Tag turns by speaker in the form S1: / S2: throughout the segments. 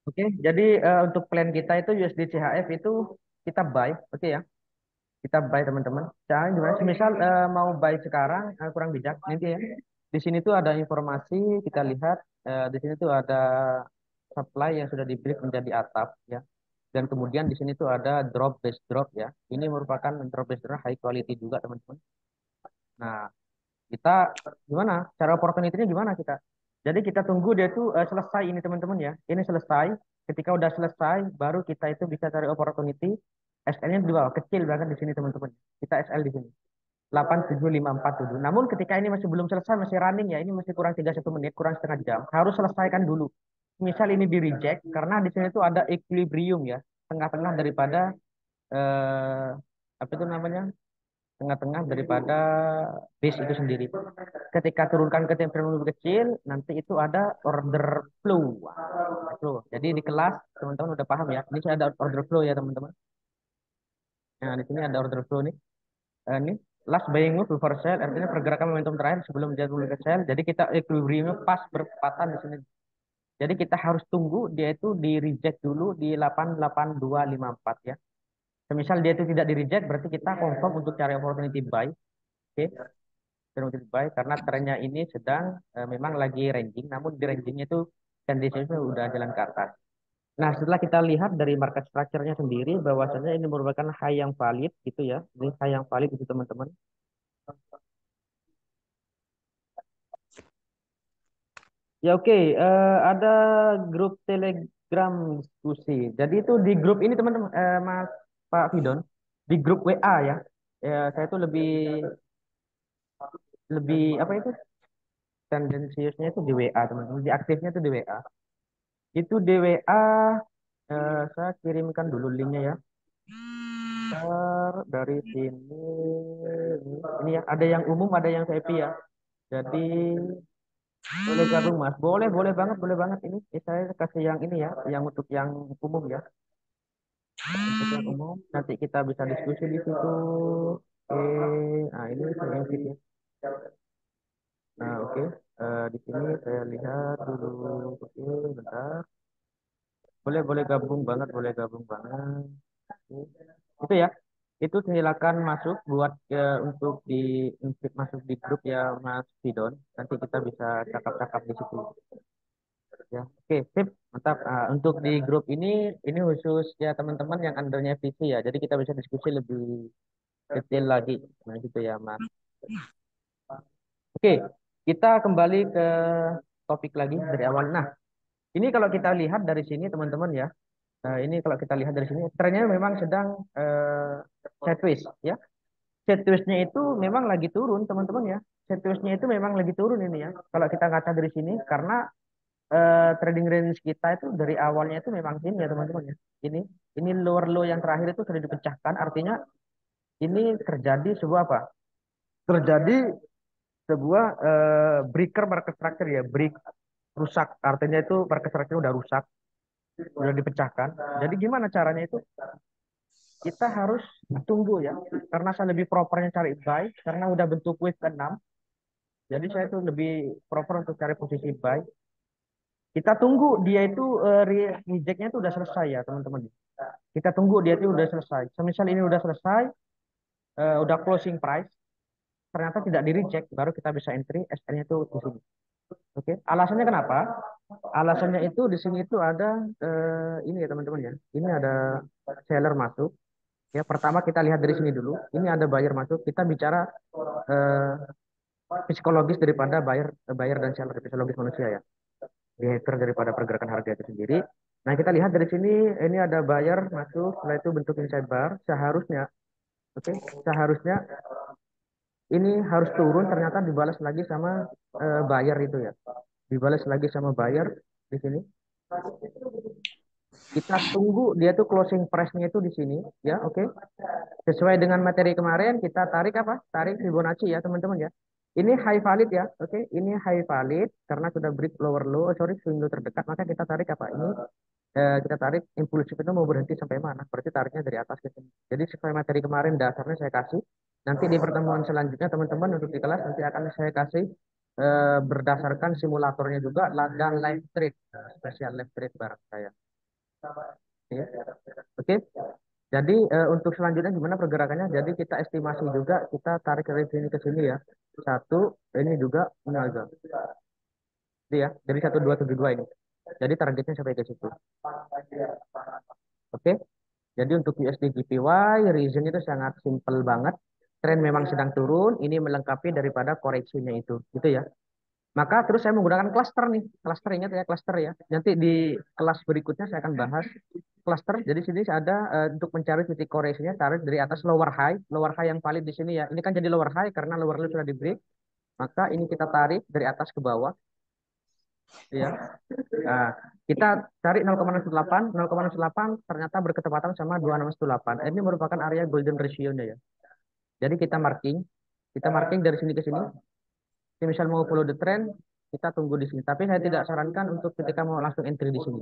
S1: Oke, jadi untuk plan kita itu USD CHF itu kita buy, oke ya. Kita buy teman-teman. Caranya gimana? Misal mau buy sekarang kurang bijak nanti ya. Di sini tuh ada informasi kita lihat di sini tuh ada supply yang sudah di break menjadi atap ya. Dan kemudian di sini tuh ada drop base drop ya. Ini merupakan drop base drop high quality juga teman-teman. Nah, kita gimana? Cara opportunity-nya gimana kita? Jadi kita tunggu dia tuh selesai ini teman-teman ya. Ini selesai. Ketika udah selesai, baru kita itu bisa cari opportunity. SL-nya di bawah, kecil banget di sini teman-teman. Kita SL di sini. 87547. Namun ketika ini masih belum selesai, masih running ya. Ini masih kurang 31 menit, kurang setengah jam. Harus selesaikan dulu. Misal ini di reject, karena di sini tuh ada equilibrium ya. Tengah-tengah daripada, eh, apa itu namanya? Tengah-tengah daripada base itu sendiri. Ketika turunkan ke temperan lebih kecil, nanti itu ada order flow. Wah, flow. Jadi di kelas teman-teman udah paham ya. Ini saya ada order flow ya teman-teman. Nah, di sini ada order flow nih. Ini last buying move before sell, artinya pergerakan momentum terakhir sebelum jatuh ke sell. Jadi kita equilibriumnya pas bertepatan di sini. Jadi kita harus tunggu dia itu di reject dulu di 88254 ya. Semisal dia itu tidak di reject, berarti kita confirm untuk cari opportunity buy. Oke, opportunity buy karena trennya ini sedang memang lagi ranging, namun di rangingnya itu tendensinya udah jalan ke atas. Nah, setelah kita lihat dari market structure-nya sendiri, bahwasanya ini merupakan high yang valid gitu ya. Ini high yang valid itu teman-teman. Ya oke, ada grup Telegram diskusi. Jadi itu di grup ini teman-teman, Mas Pak Fidon, di grup WA ya. Saya tuh lebih lebih apa itu tendensiusnya itu di WA teman-teman. Di aktifnya itu di WA. Itu di WA saya kirimkan dulu linknya ya. Dari sini ini ya ada yang umum, ada yang VIP ya. Jadi boleh gabung Mas. Boleh, boleh banget ini. Saya kasih yang ini ya, yang untuk yang umum ya. Untuk yang umum nanti kita bisa diskusi di situ. Nah ini saya invite ya. Nah oke. Di sini saya lihat dulu. Oke, bentar. Boleh gabung banget, boleh gabung banget. Oke. Itu ya. Itu silakan masuk buat untuk di invite masuk di grup ya Mas Fidon. Nanti kita bisa cakap-cakap di situ. Ya, oke, sip, mantap. Untuk di grup ini khusus ya teman-teman yang undernya visi ya. Jadi kita bisa diskusi lebih detail lagi. Nah, gitu ya, Mas. Oke, kita kembali ke topik lagi dari awal. Nah, ini kalau kita lihat dari sini teman-teman ya. Ini kalau kita lihat dari sini, trennya memang sedang sideways ya. Sideways-nya itu memang lagi turun teman-teman ya. Sideways-nya itu memang lagi turun ini ya. Kalau kita ngaca dari sini, karena trading range kita itu dari awalnya itu memang sini ya teman-teman ya. Ini ini lower low yang terakhir itu sudah dipecahkan, artinya ini terjadi sebuah apa? Terjadi sebuah breaker market structure ya, break rusak. Artinya itu market structure udah rusak, udah dipecahkan. Jadi gimana caranya itu? Kita harus tunggu ya, karena saya lebih propernya cari buy, karena udah bentuk wave ke-6. Jadi saya itu lebih proper untuk cari posisi buy. Kita tunggu dia itu rejectnya itu udah selesai ya teman-teman. Kita tunggu dia itu udah selesai. Semisal ini udah selesai, udah closing price, ternyata tidak di reject, baru kita bisa entry SL-nya itu di sini. Oke, alasannya kenapa? Alasannya itu di sini itu ada ini ya teman-teman ya. Ini ada seller masuk. Ya, pertama kita lihat dari sini dulu. Ini ada buyer masuk. Kita bicara eh, psikologis daripada buyer buyer dan seller, psikologis manusia ya. Behavior daripada pergerakan harga itu sendiri. Nah, kita lihat dari sini ini ada buyer masuk, setelah itu bentuk inside bar, seharusnya oke, seharusnya ini harus turun, ternyata dibalas lagi sama buyer itu ya. Dibalas lagi sama buyer di sini. Kita tunggu dia tuh closing price-nya itu di sini ya, oke. Sesuai dengan materi kemarin kita tarik apa? Tarik Fibonacci ya, teman-teman ya. Ini high valid ya, oke. Ini high valid karena sudah break lower low, sorry, swing low terdekat, maka kita tarik apa? Ini kita tarik impulsif itu mau berhenti sampai mana? Berarti tariknya dari atas ke sini. Jadi sesuai materi kemarin dasarnya saya kasih. Nanti di pertemuan selanjutnya teman-teman untuk di kelas nanti akan saya kasih berdasarkan simulatornya juga dan live trade, spesial live trade barang saya. Ya. Oke. Jadi untuk selanjutnya gimana pergerakannya? Jadi kita estimasi juga, kita tarik dari sini ke sini ya. Satu, ini juga ini agak. Jadi ya, dari 1272 ini. Jadi targetnya sampai ke situ. Oke. Jadi untuk USD JPY, reason itu sangat simple banget. Tren memang sedang turun, ini melengkapi daripada koreksinya itu. Gitu ya. Maka terus saya menggunakan cluster nih. Cluster ingat ya, cluster ya. Nanti di kelas berikutnya saya akan bahas cluster. Jadi sini ada untuk mencari titik koreksinya tarik dari atas lower high yang valid di sini ya. Ini kan jadi lower high karena lower low sudah di break. Maka ini kita tarik dari atas ke bawah ya. Nah, kita cari 0,08, 0,08 ternyata berketepatan sama 2618. Ini merupakan area golden ratio-nya ya. Jadi kita marking dari sini ke sini. Jadi misal mau follow the trend, kita tunggu di sini. Tapi saya tidak sarankan untuk ketika mau langsung entry di sini.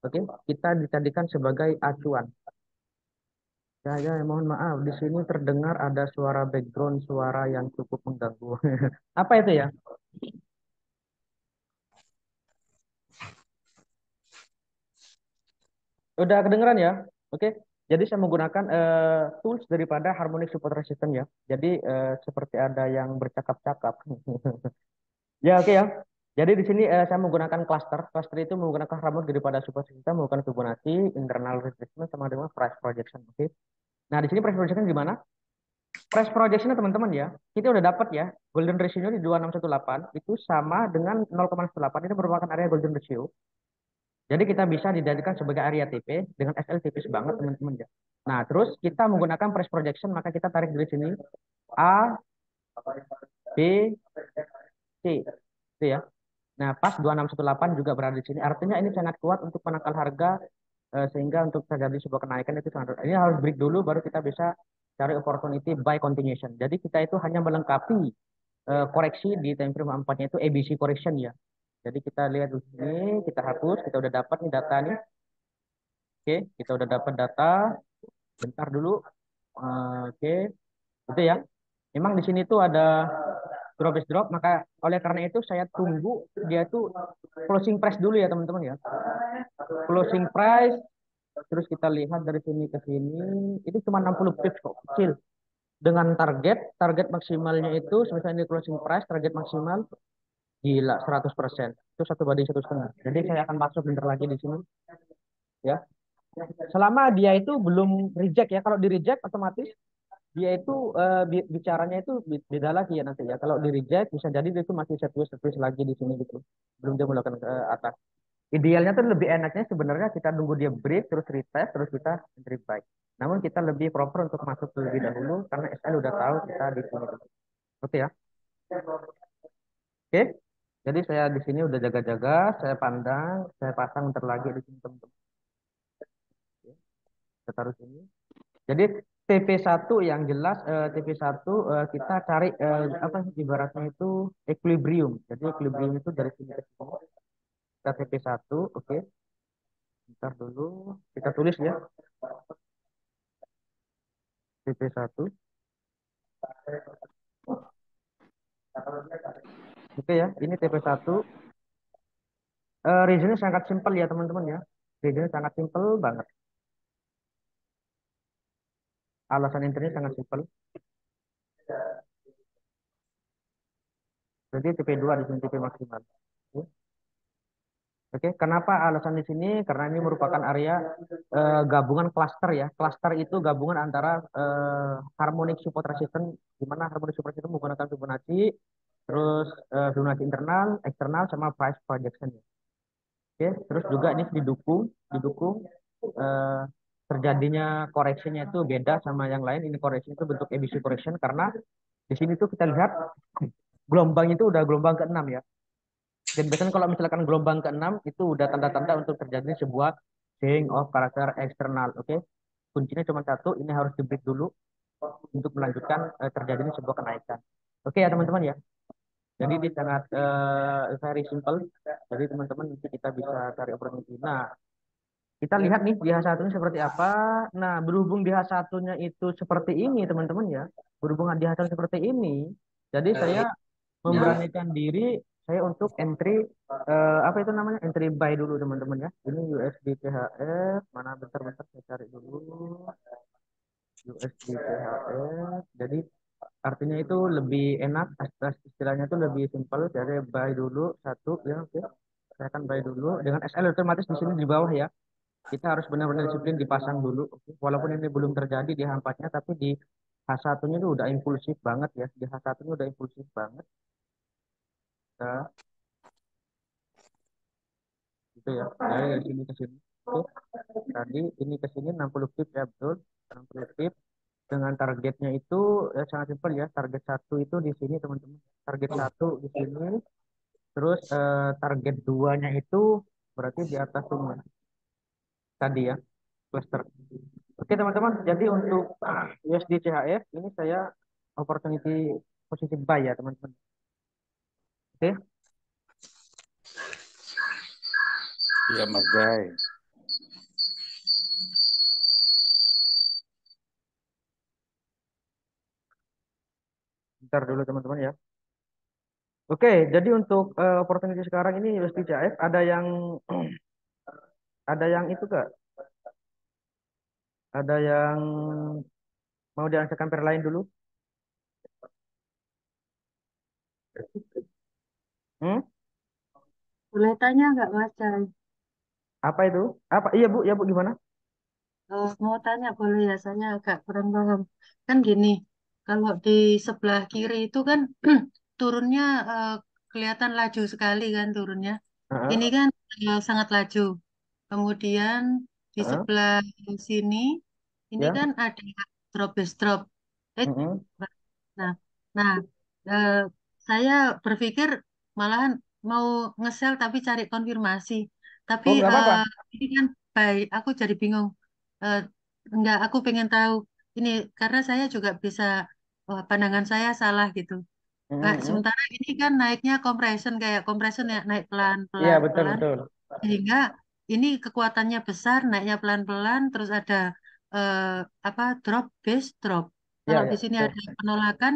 S1: Oke, kita dijadikan sebagai acuan. Ya, mohon maaf. Di sini terdengar ada suara background, suara yang cukup mengganggu. Apa itu ya? Udah kedengeran ya? Oke. Jadi saya menggunakan tools daripada harmonic support resistance ya. Jadi seperti ada yang bercakap-cakap. Ya, oke ya. Jadi di sini saya menggunakan cluster. Cluster itu menggunakan harmonic daripada support resistance, menggunakan Fibonacci, internal retracement sama dengan price projection. Oke. Nah, di sini price projection gimana? Price projectionnya teman-teman ya, kita udah dapat ya, golden ratio-nya di 2618 itu sama dengan 0,18. Ini merupakan area golden ratio. Jadi kita bisa dijadikan sebagai area TP dengan SL tipis banget teman-teman ya. Nah, terus kita menggunakan price projection, maka kita tarik dari sini A, B, C. Itu ya. Nah, pas 2618 juga berada di sini. Artinya ini sangat kuat untuk menangkal harga sehingga untuk terjadi sebuah kenaikan itu sangat. Ini harus break dulu baru kita bisa cari opportunity buy continuation. Jadi kita itu hanya melengkapi koreksi di time frame 4-nya itu ABC correction ya. Jadi kita lihat di sini, kita hapus, kita udah dapat nih data nih. Oke, kita udah dapat data. Bentar dulu. Oke, itu ya. Memang di sini tuh ada drop is drop, maka oleh karena itu saya tunggu dia tuh closing price dulu ya teman-teman ya. Closing price, terus kita lihat dari sini ke sini, itu cuma 60 pips kok, kecil. Dengan target maksimalnya itu, misalnya ini closing price, target maksimal, gila 100%. Itu satu banding 1,5. Jadi saya akan masuk bentar lagi di sini ya. Selama dia itu belum reject ya, kalau di reject otomatis dia itu bicaranya itu beda lagi ya nanti ya. Kalau di reject bisa jadi dia itu masih setlist lagi di sini gitu. Belum dia melakukan ke atas. Idealnya tuh lebih enaknya sebenarnya kita nunggu dia break terus retest terus kita entry buy. Namun kita lebih proper untuk masuk terlebih dahulu karena SL udah tahu kita di sini. Oke ya. Oke. Jadi saya di sini udah jaga-jaga, saya pandang, saya pasang bentar lagi di sini teman-teman. Oke, kita taruh sini. Jadi TP1 yang jelas TP1 kita cari apa ibaratnya itu equilibrium. Jadi equilibrium itu dari sini ke sini. Kita TP1, oke. Bentar dulu, kita tulis ya. TP1. Oke ya, ini TP1. Reasonnya sangat simpel ya teman-teman ya. Reasonnya sangat simpel banget. Alasan intinya sangat simpel. Jadi TP2 di sini TP maksimal. Oke. Oke, kenapa alasan di sini? Karena ini merupakan area gabungan cluster ya. Cluster itu gabungan antara harmonic support resistance, di mana harmonic support resistance menggunakan Fibonacci, terus Fibonacci internal, eksternal, sama price projection ya. Oke, terus juga ini didukung eh, terjadinya koreksinya itu beda sama yang lain. Ini koreksi itu bentuk ABC correction karena di sini tuh kita lihat gelombang itu udah gelombang ke-6 ya. Dan biasanya kalau misalkan gelombang ke-6 itu udah tanda-tanda untuk terjadi sebuah change of karakter eksternal. Oke, kuncinya cuma satu, ini harus di break dulu untuk melanjutkan terjadinya sebuah kenaikan. Oke ya teman-teman ya. Jadi ini sangat very simple. Jadi teman-teman nanti kita bisa cari opportunity. Nah, kita lihat nih di H1-nya seperti apa. Nah, berhubung di H1-nya itu seperti ini teman-teman ya. Berhubung di H1 seperti ini, jadi saya memberanikan diri saya untuk entry apa itu namanya? Entry buy dulu teman-teman ya. Ini USD CHF, mana bentar-bentar saya cari dulu. USD CHF. Jadi artinya itu lebih enak, istilahnya itu lebih simpel. Jadi buy dulu satu ya, oke. Saya akan buy dulu dengan SL otomatis di sini di bawah ya. Kita harus benar-benar disiplin dipasang dulu. Oke. Walaupun ini belum terjadi di H4-nya, tapi di H1-nya itu udah impulsif banget ya. Di H1-nya udah impulsif banget. Nah, gitu ya. Dari sini ke sini. Oke. Tadi ini ke sini 60 pip ya betul. 60 pip dengan targetnya itu sangat simpel ya. Target satu itu di sini teman-teman. Target satu di sini. Terus target duanya itu berarti di atas ini tadi ya cluster. Oke teman-teman. Jadi untuk USD CHF ini saya opportunity posisi buy ya teman-teman. Oke.
S2: Iya Mas Jai.
S1: Bentar dulu teman-teman ya. Oke, jadi untuk opportunity sekarang ini USD CHF ada yang itu Kak, ada yang mau diangkat pair lain dulu. Hmm?
S3: Boleh tanya nggak Mas Cai?
S1: Apa itu? Apa? Iya Bu, ya Bu gimana?
S3: Mau tanya boleh ya, saya agak kurang paham. Kan gini, kalau di sebelah kiri itu kan turunnya kelihatan laju sekali kan turunnya. Ini
S1: Heeh,
S3: kan sangat laju. Kemudian di
S1: heeh,
S3: sebelah sini, ini
S1: ya.
S3: kan ada drop base drop. Eh,
S1: Heeh.
S3: nah, nah eh, saya berpikir malahan mau nge-sell tapi cari konfirmasi. Tapi
S1: Oh nggak apa-apa.
S3: ini kan baik, aku jadi bingung. Eh, enggak, aku pengen tahu ini karena saya juga bisa, wah, pandangan saya salah gitu.
S1: Heeh, heeh.
S3: Sementara ini kan naiknya compression kayak compression ya naik pelan
S1: Iya
S3: pelan
S1: betul
S3: pelan
S1: betul.
S3: sehingga ini kekuatannya besar naiknya pelan pelan terus ada eh, apa drop base drop.
S1: Iya
S3: Kalau
S1: iya
S3: di sini
S1: betul.
S3: ada penolakan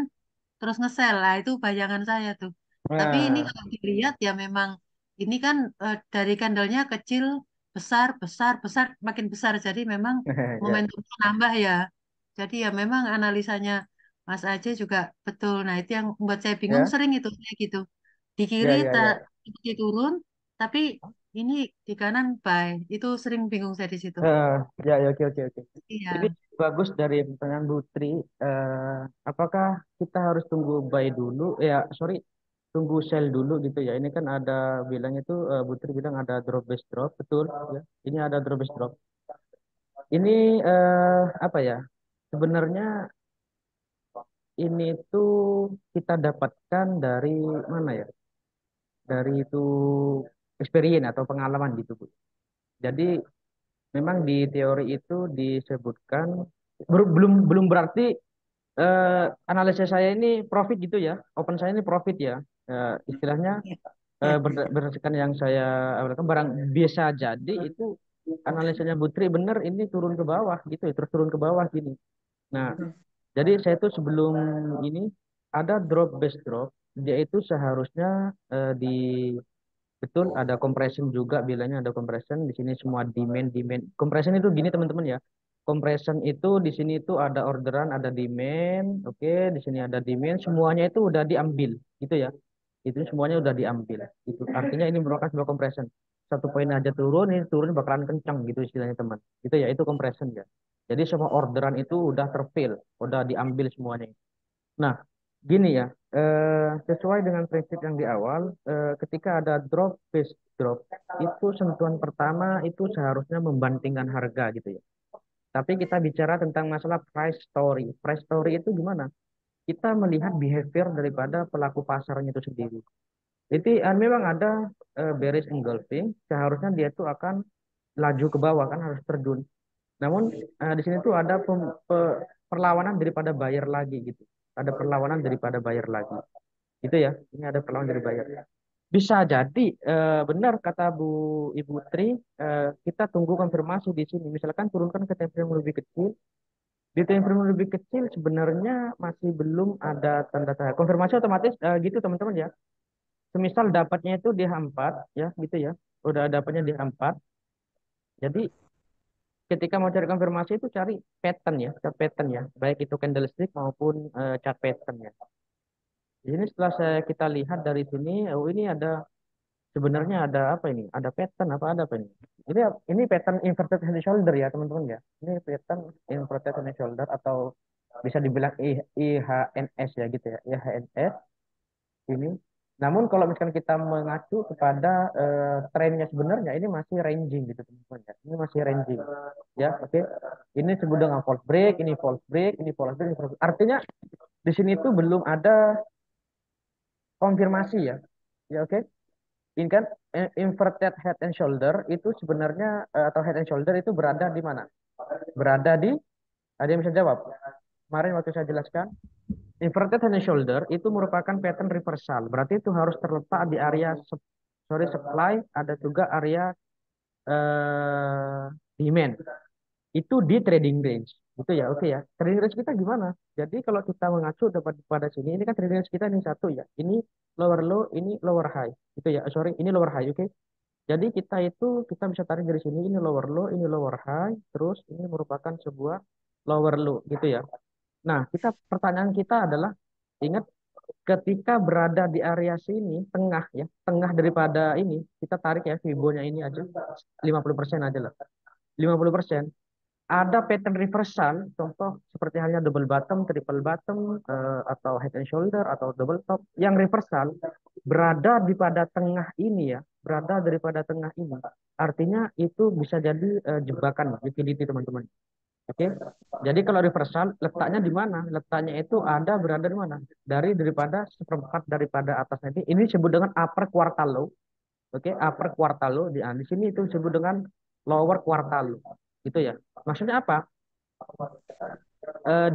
S3: terus nge-sell lah itu bayangan saya tuh. Tapi ini
S1: Nah,
S3: kalau dilihat ya memang ini kan dari candlenya kecil besar besar besar makin besar jadi memang
S1: ya
S3: momentumnya nambah ya. Jadi ya memang analisanya Mas Aceh juga betul. Nah itu yang membuat saya bingung
S1: ya
S3: sering itu saya gitu. Di kiri
S1: ya ya
S3: tak
S1: ya.
S3: seperti turun, tapi ini di kanan buy. Itu sering bingung saya di situ.
S1: Eh, ya ya oke oke oke. Ini
S3: Iya.
S1: bagus dari pertanyaan Bu Tri. Apakah kita harus tunggu buy dulu? Ya sorry, tunggu sell dulu gitu ya. Ini kan ada bilang itu Bu Tri bilang ada drop base drop, betul ya. Ini ada drop base drop. Ini apa ya? Sebenarnya ini tuh kita dapatkan dari mana ya? Dari itu experience atau pengalaman gitu, Bu. Jadi memang di teori itu disebutkan belum belum berarti analisis saya ini profit gitu ya. Open saya ini profit ya. Istilahnya berdasarkan yang saya awalkan barang biasa jadi itu analisanya Butri benar ini turun ke bawah gitu ya, terus turun ke bawah gini. Nah, jadi saya tuh sebelum ini ada drop base drop, dia itu seharusnya di betul ada compression juga bilangnya ada compression di sini semua demand demand. Compression itu gini teman-teman ya. Compression itu di sini itu ada orderan, ada demand, oke, di sini ada demand, semuanya itu udah diambil gitu ya. Itu semuanya udah diambil. Itu artinya ini merupakan sebuah compression. Satu poin aja turun, ini turun bakalan kencang gitu istilahnya teman. Gitu ya, itu compression ya. Jadi semua orderan itu udah terfill, udah diambil semuanya. Nah, gini ya, sesuai dengan prinsip yang di awal, ketika ada drop base drop, itu sentuhan pertama itu seharusnya membandingkan harga gitu ya. Tapi kita bicara tentang masalah price story. Price story itu gimana? Kita melihat behavior daripada pelaku pasarnya itu sendiri. Jadi memang ada bearish engulfing, seharusnya dia itu akan laju ke bawah kan harus terjun. Namun di sini tuh ada perlawanan daripada buyer lagi gitu. Ada perlawanan daripada buyer lagi. Gitu ya. Ini ada perlawanan dari buyer. Bisa jadi benar kata Ibu Tri, kita tunggu konfirmasi di sini. Misalkan turunkan ke time frame lebih kecil. Di time frame lebih kecil sebenarnya masih belum ada tanda-tanda konfirmasi otomatis gitu teman-teman ya. semisal dapatnya itu di H4 ya gitu ya. Udah dapatnya di H4. Jadi ketika mau cari konfirmasi itu cari pattern ya, chart pattern ya, baik itu candlestick maupun chart pattern ya. Di sini setelah kita lihat dari sini, oh ini ada sebenarnya ada apa ini? Ada pattern ada apa ini? Ini pattern inverted head and shoulder ya teman-teman ya. Ini pattern inverted head and shoulder atau bisa dibilang IHNS ya gitu ya, IHNS ini. Namun kalau misalkan kita mengacu kepada trennya sebenarnya ini masih ranging gitu teman-teman ya. Ini masih ranging ya, oke. Ini disebut dengan false break, ini false break, ini false break, ini false break. Artinya di sini itu belum ada konfirmasi ya. Ya oke. Ini kan inverted head and shoulder itu sebenarnya atau head and shoulder itu berada di mana? Berada di, ada yang bisa jawab? Kemarin waktu saya jelaskan, inverted head and shoulder itu merupakan pattern reversal. Berarti itu harus terletak di area supply, ada juga area demand. Itu di trading range. Gitu ya, oke ya. Trading range kita gimana? Jadi kalau kita mengacu pada sini, ini kan trading range kita ini satu ya. Ini lower low, ini lower high. Gitu ya. Sorry, ini lower high, oke. Jadi kita bisa tarik dari sini, ini lower low, ini lower high, terus ini merupakan sebuah lower low gitu ya. Nah, pertanyaan kita adalah, ingat ketika berada di area sini, tengah ya, tengah daripada ini, kita tarik ya Fibonya ini aja, 50% aja lah. 50%. Ada pattern reversal, contoh seperti halnya double bottom, triple bottom, atau head and shoulder, atau double top, yang reversal berada di pada tengah ini ya, berada daripada tengah ini. Artinya itu bisa jadi jebakan liquidity teman-teman. Oke, jadi kalau reversal letaknya di mana? Letaknya itu ada berada di mana? Daripada seperempat daripada atasnya ini disebut dengan upper quartile low. Oke, upper quartile low di sini itu disebut dengan lower quartile low. Gitu ya. Maksudnya apa?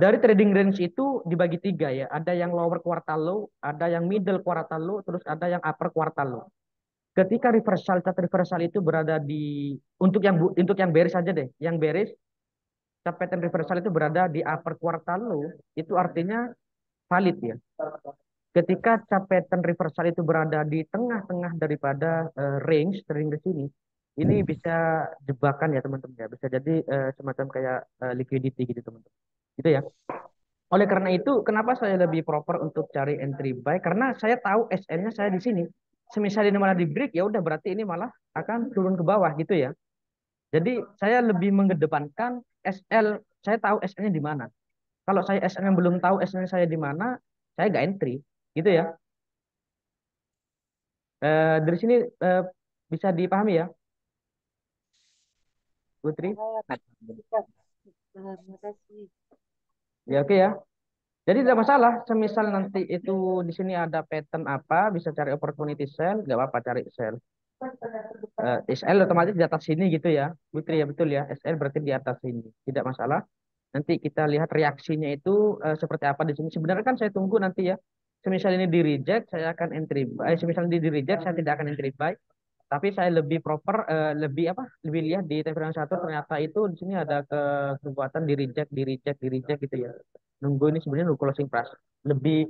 S1: Dari trading range itu dibagi tiga ya. Ada yang lower quartile low, ada yang middle quartile low, terus ada yang upper quartile low. Ketika chart reversal itu berada di, untuk yang bearish saja deh. Yang bearish, chart pattern reversal itu berada di upper quartile low, itu artinya valid ya. Ketika chart pattern reversal itu berada di tengah-tengah daripada range trading range ini bisa jebakan ya teman-teman ya. Bisa jadi semacam kayak liquidity gitu teman-teman. Gitu ya. Oleh karena itu, kenapa saya lebih proper untuk cari entry buy? Karena saya tahu SL-nya saya di sini. Semisal ini malah di break, ya udah berarti ini malah akan turun ke bawah gitu ya. Jadi saya lebih mengedepankan SL, saya tahu SL-nya di mana. Kalau saya SL-nya belum tahu SL-nya saya di mana, saya nggak entry, gitu ya. Dari sini eh, bisa dipahami ya, Putri?
S3: Bisa. Terima kasih.
S1: Ya oke ya. Jadi tidak masalah, semisal nanti itu di sini ada pattern apa, bisa cari opportunity sell, nggak apa-apa cari sell. SL otomatis di atas sini gitu ya, Putri ya betul ya. SL berarti di atas sini, tidak masalah. Nanti kita lihat reaksinya itu seperti apa di sini. Sebenarnya kan saya tunggu nanti ya. Semisal ini di reject, saya akan entry buy. Semisal ini di reject, saya tidak akan entry buy. Tapi saya lebih proper, lebih apa? Lebih lihat di time frame satu ternyata itu di sini ada kekuatan di reject, di reject, di reject gitu ya. Nunggu ini sebenarnya nunggu closing price. Lebih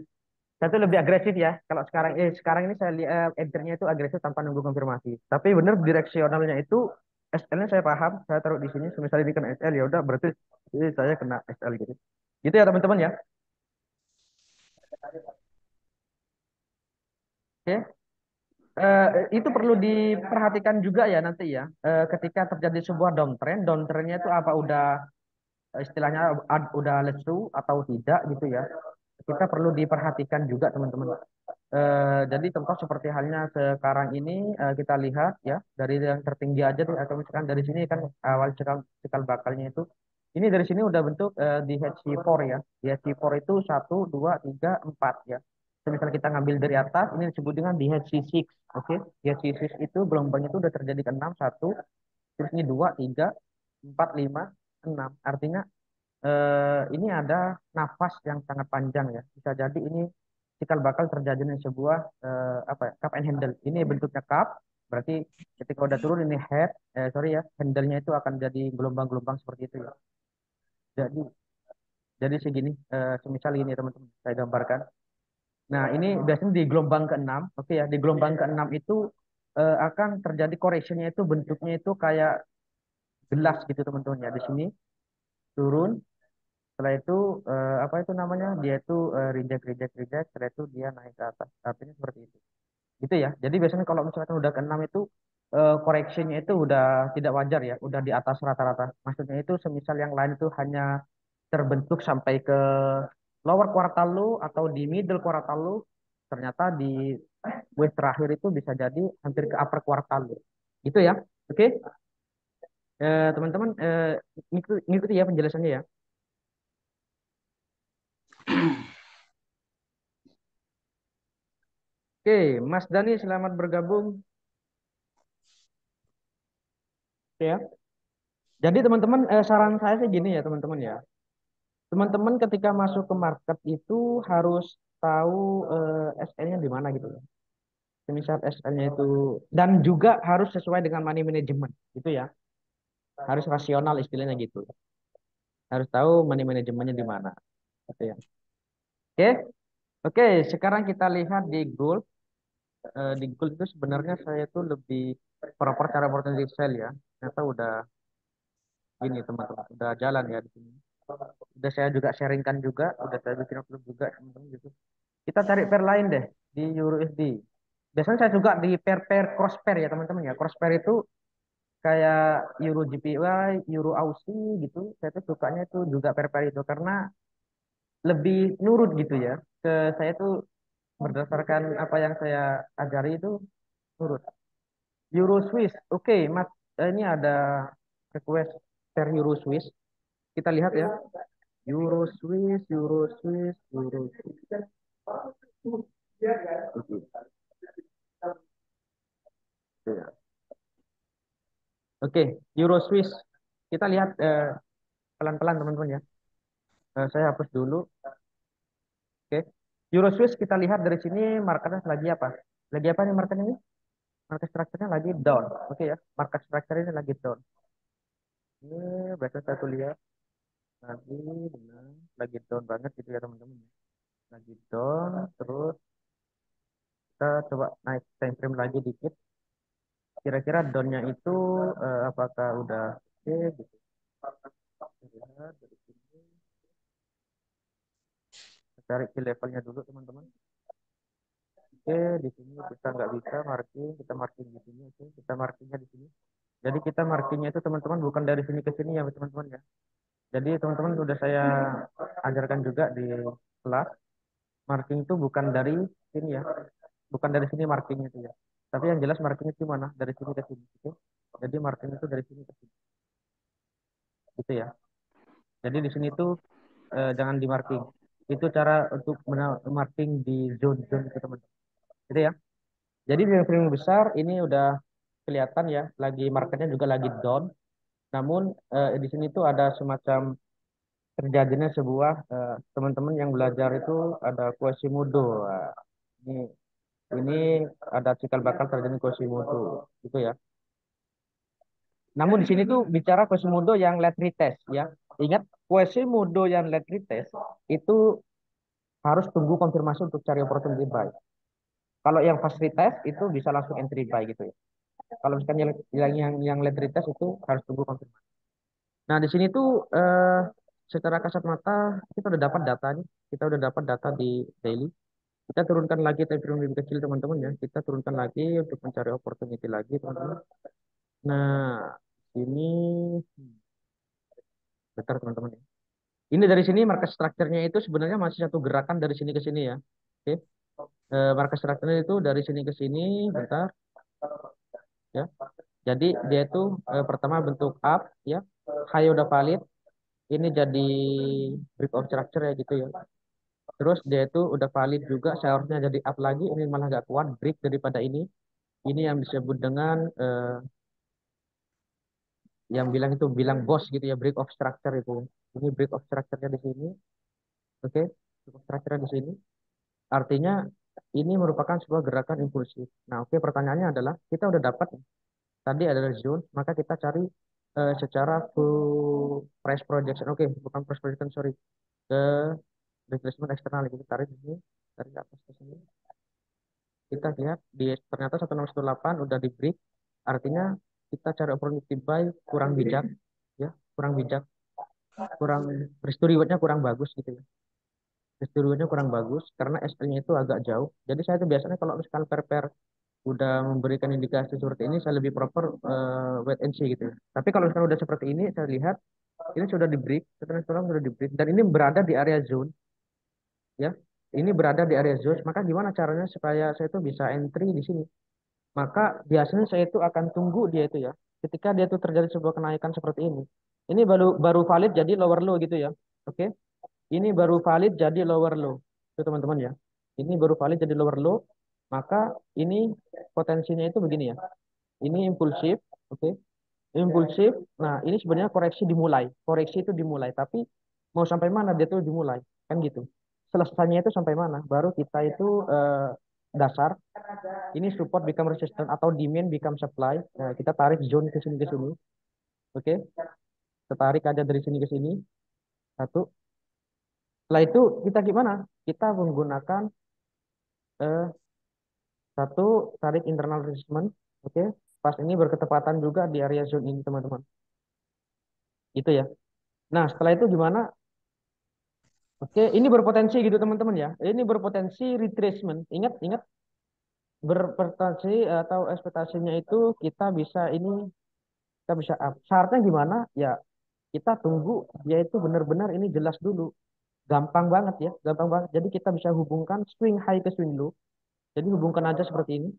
S1: Satu lebih agresif ya. Kalau sekarang ini saya lihat enternya itu agresif tanpa nunggu konfirmasi. Tapi benar direksionalnya itu SL-nya saya paham, saya taruh di sini. Misalnya ini kena SL ya udah berarti saya kena SL gitu. Gitu ya teman-teman ya. Oke. Itu perlu diperhatikan juga ya nanti ya. Ketika terjadi sebuah downtrend, downtrendnya itu apa udah istilahnya udah lesu atau tidak gitu ya. Kita perlu diperhatikan juga teman-teman. Jadi contoh seperti halnya sekarang ini kita lihat ya dari yang tertinggi aja tuh atau misalkan dari sini kan awal cikal cikal bakalnya itu ini dari sini udah bentuk di HC4 ya. Di HC4 itu 1, 2, 3, 4 ya. Misal kita ngambil dari atas ini disebut dengan di HC6. Oke. Di HC6 itu gelombang itu udah terjadi ke 6 1 terus ini 2, 3, 4, 5, 6. Artinya ini ada nafas yang sangat panjang ya. Bisa jadi ini cikal bakal terjadinya sebuah apa ya, cup and handle. Ini bentuknya cup, berarti ketika udah turun ini sorry ya, handle-nya itu akan jadi gelombang-gelombang seperti itu ya. Jadi jadi segini, semisal ini teman-teman saya gambarkan. Nah, ini biasanya di gelombang keenam, oke ya, di gelombang keenam itu akan terjadi correctionnya itu bentuknya itu kayak gelas gitu teman-teman ya. Di sini turun, setelah itu apa itu namanya? Dia itu reject, reject, reject, setelah itu dia naik ke atas. Artinya seperti itu. Gitu ya. Jadi biasanya kalau misalkan udah keenam itu correctionnya itu udah tidak wajar ya, udah di atas rata-rata. Maksudnya itu semisal yang lain itu hanya terbentuk sampai ke lower quartile low atau di middle quartile low, ternyata di wave terakhir itu bisa jadi hampir ke upper quartile low. Gitu ya. Oke. Teman-teman ngikuti ya penjelasannya ya. Oke, Mas Dani selamat bergabung. Oke ya. Jadi teman-teman saran saya sih gini ya teman-teman ya. Teman-teman ketika masuk ke market itu harus tahu SL-nya di mana gitu ya. Semisal SL-nya itu dan juga harus sesuai dengan money management gitu ya. Harus rasional istilahnya gitu. Harus tahu money manajemennya di mana gitu ya. Oke. Oke, sekarang kita lihat di gold. Di gold itu sebenarnya saya tuh lebih proper cara opportunity sell ya. Ternyata udah gini teman-teman, udah jalan ya di sini. Udah saya juga sharingkan juga, udah saya bikin upload juga teman-teman gitu. Kita cari pair lain deh di Euro USD. Biasanya saya juga di pair-pair cross pair ya teman-teman ya. Cross pair itu kayak Euro JPY, Euro Aussie gitu. Saya tuh sukanya itu juga pair-pair itu karena lebih nurut gitu ya. Ke saya tuh berdasarkan apa yang saya ajari itu nurut. Euro Swiss, oke Mas, ini ada request pair Euro Swiss. Kita lihat ya. Euro Swiss, Euro Swiss, Euro Swiss. Oke, Euro Swiss. Kita lihat pelan-pelan teman-teman ya. Saya hapus dulu. Oke. Euro Swiss kita lihat dari sini marketnya lagi apa? Lagi apa nih market ini? Market structure-nya lagi down. Oke ya. Market structure ini lagi down. Ini biasa satu lihat lagi benar lagi down banget gitu ya teman-teman. Lagi down terus kita coba naik time frame lagi dikit. Kira-kira down-nya itu apakah udah oke gitu. Kita lihat dari sini. Kita cari ke levelnya dulu teman-teman. Oke, di sini kita nggak bisa marking, kita marking di sini, oke, kita markingnya di sini. Jadi kita markingnya itu teman-teman bukan dari sini ke sini ya teman-teman ya. Jadi teman-teman sudah saya ajarkan juga di kelas, marking itu bukan dari sini ya, bukan dari sini markingnya itu ya. Tapi yang jelas markingnya itu mana? Dari sini ke sini, oke. Jadi marking itu dari sini ke sini, gitu ya. Jadi di sini tuh jangan di marking. Itu cara untuk marking di zone-zone itu teman-teman. Gitu ya. Jadi frame besar ini udah kelihatan ya, lagi marketnya juga lagi down. Namun di sini tuh ada semacam terjadinya sebuah teman-teman yang belajar itu ada Quasimodo. Nah, ini ada cikal bakal terjadi Quasimodo gitu ya. Namun di sini tuh bicara Quasimodo yang late retest ya. Ingat Quasimodo yang late retest itu harus tunggu konfirmasi untuk cari opportunity buy. Kalau yang fast retest itu bisa langsung entry buy gitu ya. Kalau misalkan yang late retest itu harus tunggu konfirmasi. Nah, di sini tuh secara kasat mata kita udah dapat data nih. Kita udah dapat data di daily. Kita turunkan lagi time frame lebih kecil teman-teman ya. Kita turunkan lagi untuk mencari opportunity lagi teman-teman. Nah, ini bentar teman-teman ya. Ini dari sini market structure-nya itu sebenarnya masih satu gerakan dari sini ke sini ya. Oke. Market structure-nya itu dari sini ke sini, bentar ya. Jadi dia itu pertama bentuk up ya. High udah valid, ini jadi break of structure ya gitu ya. Terus dia itu udah valid juga, seharusnya jadi up lagi, ini malah nggak kuat, break daripada ini. Ini yang disebut dengan yang bilang itu bilang bos gitu ya, break of structure itu. Ini break of structure-nya di sini, oke, break of structure di sini. Artinya ini merupakan sebuah gerakan impulsif. Nah, oke, pertanyaannya adalah kita udah dapat tadi adalah zone, maka kita cari secara full price projection. Oke, bukan price projection, sorry, ke retracement eksternal kita tarik di sini dari atas ke sini. Kita lihat di ternyata 1618 udah di break. Artinya kita cari opportunity buy kurang bijak, ya, kurang bijak, kurang risk to rewardnya kurang bagus gitu ya. Risk to rewardnya kurang bagus karena SL-nya itu agak jauh. Jadi saya itu biasanya kalau misalkan pair udah memberikan indikasi seperti ini, saya lebih proper wait and see gitu ya. Tapi kalau misalkan udah seperti ini, saya lihat ini sudah di break, setelah sudah di break dan ini berada di area zone, ya. Ini berada di area zone, maka gimana caranya supaya saya itu bisa entry di sini? Maka biasanya saya itu akan tunggu dia itu ya. Ketika dia itu terjadi sebuah kenaikan seperti ini. Ini baru baru valid jadi lower low gitu ya. Oke. Ini baru valid jadi lower low. Itu teman-teman ya. Ini baru valid jadi lower low. Maka ini potensinya itu begini ya. Ini impulsif, oke. Impulsif. Nah, ini sebenarnya koreksi dimulai. Koreksi itu dimulai, tapi mau sampai mana dia tuh dimulai. Kan gitu. Selesainya itu sampai mana? Baru kita itu dasar. Ini support become resistance atau demand become supply. Nah, kita tarik zone ke sini ke sini. Oke. Kita tarik aja dari sini ke sini. Satu. Setelah itu kita gimana? Kita menggunakan eh, satu tarik internal resistance. Oke. Pas ini berketepatan juga di area zone ini teman-teman. Itu ya. Nah, setelah itu gimana? Oke, ini berpotensi gitu teman-teman ya. Ini berpotensi retracement. Ingat, ingat berpotensi atau ekspektasinya itu kita bisa ini kita bisa up. Syaratnya gimana? Ya, kita tunggu dia itu benar-benar ini jelas dulu. Gampang banget ya, gampang banget. Jadi kita bisa hubungkan swing high ke swing low. Jadi hubungkan aja seperti ini.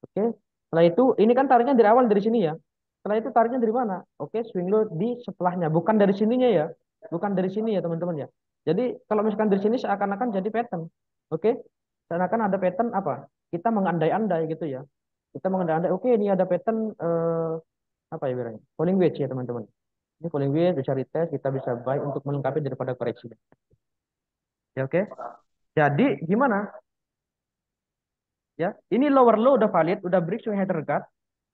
S1: Oke. Setelah itu, ini kan tariknya dari awal dari sini ya. Setelah itu tariknya dari mana? Oke, swing low di setelahnya, bukan dari sininya ya. Bukan dari sini ya teman-teman ya. Jadi kalau misalkan dari sini seakan-akan jadi pattern. Oke. Seakan-akan ada pattern apa? Kita mengandai-andai gitu ya. Kita mengandai-andai, oke ini ada pattern apa ya bilangnya? Falling wedge ya teman-teman. Ini falling wedge bisa retest, kita bisa buy untuk melengkapi daripada koreksi. Ya oke. Jadi gimana? Ya, ini lower low udah valid, udah break swing high terdekat.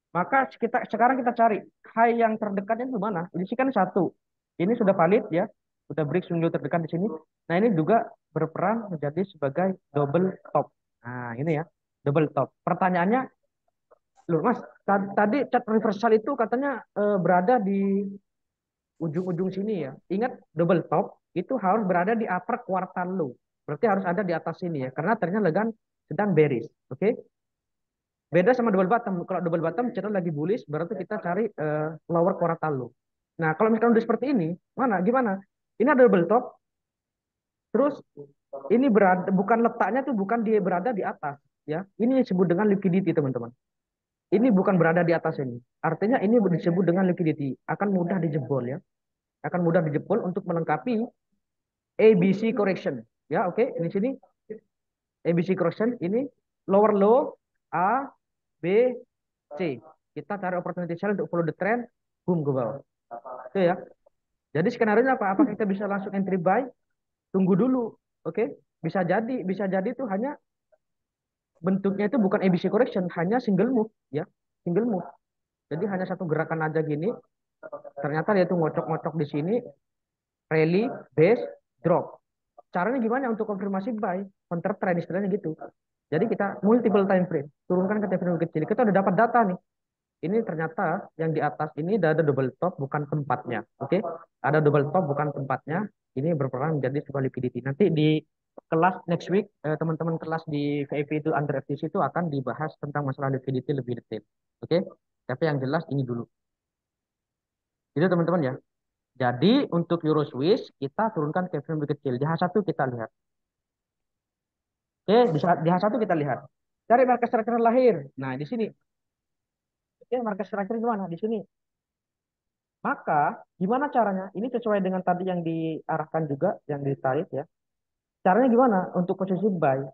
S1: Maka kita sekarang kita cari high yang terdekatnya itu mana? Ini sih kan satu. Ini sudah valid ya, sudah break swing low terdekat di sini. Nah ini juga berperan menjadi sebagai double top. Nah ini ya, double top. Pertanyaannya, loh Mas, tadi chart reversal itu katanya berada di ujung-ujung sini ya. Ingat double top itu harus berada di upper quartile low. Berarti harus ada di atas sini ya, karena ternyata legan sedang bearish. Oke. Beda sama double bottom. Kalau double bottom cenderung lagi bullish, berarti kita cari lower quartile low. Nah, kalau misalkan udah seperti ini, mana gimana? Ini ada double top, terus ini berada bukan letaknya tuh bukan dia berada di atas, ya. Ini disebut dengan liquidity, teman-teman. Ini bukan berada di atas ini. Artinya ini disebut dengan liquidity, akan mudah dijebol ya. Akan mudah dijebol untuk melengkapi ABC correction. Ya, oke. Ini sini ABC correction ini lower low A B C. Kita cari opportunity sell untuk follow the trend, boom ke bawah. Itu ya. Jadi skenario apa? Apakah kita bisa langsung entry buy? Tunggu dulu. Oke. Bisa jadi itu hanya bentuknya itu bukan ABC correction, hanya single move ya. Single move. Jadi hanya satu gerakan aja gini. Ternyata dia tuh ngocok-ngocok di sini, rally, base, drop. Caranya gimana untuk konfirmasi buy? Counter trend istilahnya gitu. Jadi kita multiple time frame, turunkan ke time frame kecil. Kita udah dapat data nih. Ini ternyata yang di atas ini ada double top bukan tempatnya. Oke. Ada double top bukan tempatnya. Ini berperan menjadi sebuah liquidity. Nanti di kelas next week teman-teman kelas di VIP itu under FTC itu akan dibahas tentang masalah liquidity lebih detail. Oke. Tapi yang jelas ini dulu. Itu teman-teman ya. Jadi untuk Euro Swiss kita turunkan ke frame lebih kecil. Di H1 kita lihat. Oke, di H1 kita lihat. Cari market structure lahir. Nah, di sini. Oke, market structure gimana? Di sini. Maka, gimana caranya? Ini sesuai dengan tadi yang diarahkan juga, yang ditarik ya. Caranya gimana? Untuk posisi buy,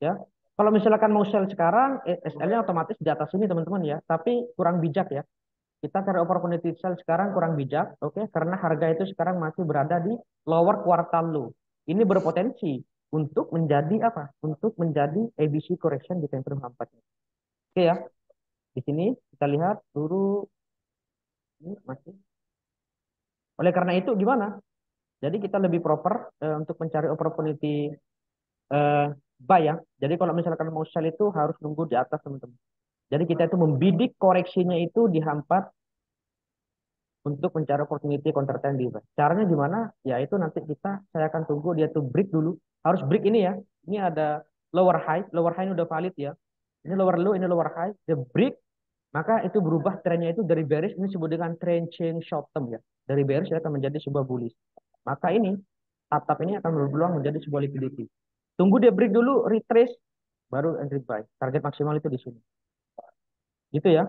S1: ya. Kalau misalkan mau sell sekarang, SL-nya otomatis di atas sini teman-teman ya. Tapi kurang bijak ya. Kita cari opportunity sell sekarang kurang bijak, oke? Karena harga itu sekarang masih berada di lower quartile low. Ini berpotensi untuk menjadi apa? Untuk menjadi ABC correction di time frame 4. Oke ya. Di sini kita lihat dulu ini masih. Oleh karena itu gimana? Jadi kita lebih proper untuk mencari opportunity eh, buy ya. Jadi kalau misalkan mau sell itu harus nunggu di atas teman-teman. Jadi kita itu membidik koreksinya itu di hampat untuk mencari opportunity counter trend di buy. Caranya gimana? Ya itu nanti saya akan tunggu dia tuh break dulu. Harus break ini ya. Ini ada lower high ini udah valid ya. Ini lower low, ini lower high. The break maka itu berubah trennya itu dari bearish ini disebut dengan trend change short term ya. Dari bearish akan menjadi sebuah bullish. Maka ini atap ini akan berpeluang menjadi sebuah liquidity. Tunggu dia break dulu, retrace, baru entry buy. Target maksimal itu di sini. Gitu ya.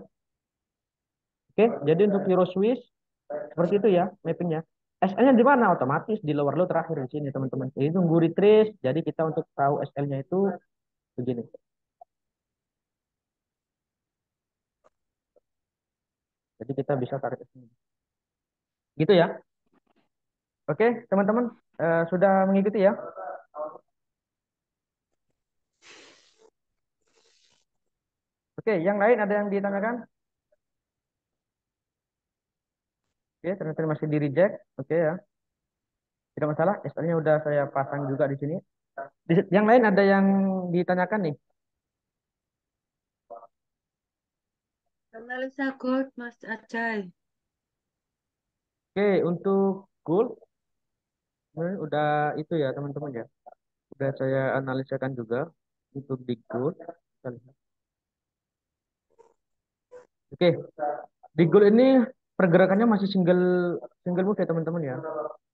S1: Oke, jadi untuk Euro Swiss seperti itu ya mappingnya. SL-nya di mana? Otomatis di lower low terakhir di sini teman-teman. Jadi tunggu retrace. Jadi kita untuk tahu SL-nya itu begini. Jadi kita bisa tarik ke sini. Gitu ya. Oke, teman-teman sudah mengikuti ya. Oke, yang lain ada yang ditanyakan? Oke, ternyata masih di reject. Oke ya, tidak masalah. SL-nya udah saya pasang juga di sini. Yang lain ada yang ditanyakan nih.
S3: Analisa gold Mas Ajay.
S1: Oke, untuk gold udah itu ya teman-teman ya. Udah saya analisakan juga untuk di gold. Kita lihat. Oke, di gold ini pergerakannya masih single single move ya teman-teman ya.